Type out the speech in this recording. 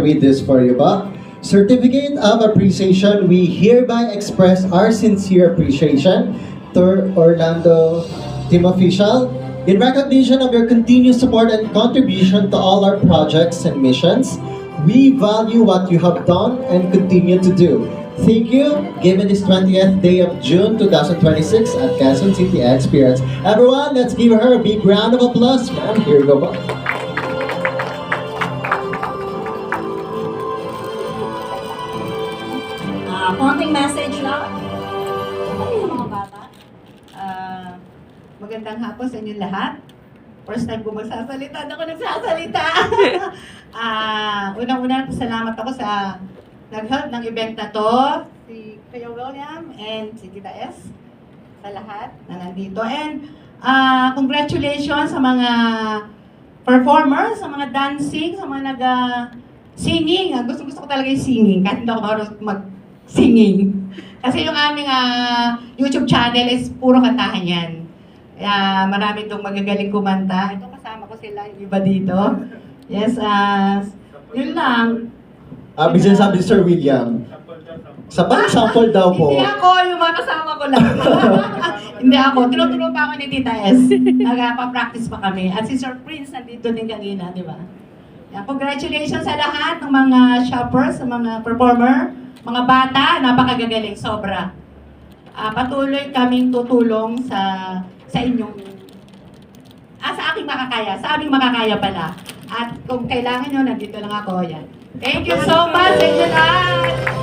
read this for you, ba? Certificate of Appreciation, we hereby express our sincere appreciation to Orlando Team Official in recognition of your continued support and contribution to all our projects and missions. We value what you have done and continue to do. Thank you, given this 20th day of June 2026 at Quezon City Experience. Everyone, let's give her a big round of applause. Ma'am, here you go, ba? Konting message lang. Mga bata. Magandang hapon sa inyong lahat. First time ko magsasalita, ako nagsasalita. Unang-una, salamat ako sa nag-help ng event na to. Si Kuya William and si Tita S. Sa lahat na nandito. And congratulations sa mga performers, sa mga dancing, sa mga nag-singing. Gusto ko talaga yung singing, kahit hindi ako marunong mag-singing. Kasi yung aming YouTube channel is puro kantahan yan. Marami itong magagaling kumanta. Ito kasama ko sila, yung iba dito. Yes, yun lang. Bisan sabi ni Sir William. Sa sample daw po. Hindi ako, yung mga kasama ko lang. Hindi ako, tinuturo pa ako ni Tita S. Nagpa-practice pa kami. At si Sir Prince nandito din kanina, di ba? Congratulations sa lahat ng mga shoppers, sa mga performer, mga bata, napakagagaling, sobra. Patuloy kaming tutulong sa inyong, sa aking makakaya, sa aming makakaya pala. At kung kailangan nyo, nandito lang ako, yan. Thank you so much sa inyo lahat!